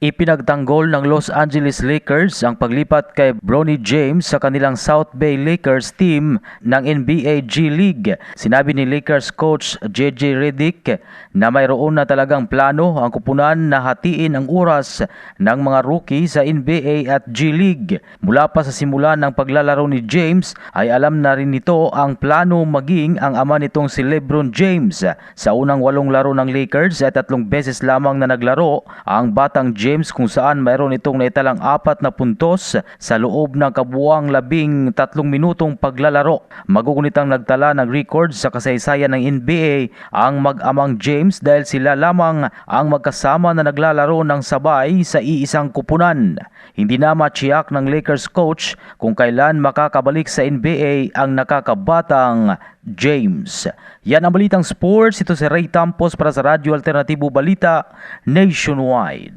Ipinagtanggol ng Los Angeles Lakers ang paglipat kay Bronny James sa kanilang South Bay Lakers team ng NBA G League. Sinabi ni Lakers coach JJ Redick na mayroon na talagang plano ang kupunan na hatiin ang oras ng mga rookie sa NBA at G League. Mula pa sa simula ng paglalaro ni James ay alam na rin nito ang plano maging ang ama nitong si LeBron James. Sa unang 8 laro ng Lakers ay 3 beses lamang na naglaro ang batang James kung saan mayroon itong naitalang 4 na puntos sa loob ng kabuuang 13 minutong paglalaro. Magugunitang nagtala ng record sa kasaysayan ng NBA ang mag-amang James dahil sila lamang ang magkasama na naglalaro ng sabay sa iisang kupunan. Hindi na matiyak ng Lakers coach kung kailan makakabalik sa NBA ang nakakabatang James. Yan ang Balitang Sports. Ito si Ray Tampos para sa Radyo Alternatibo Balita Nationwide.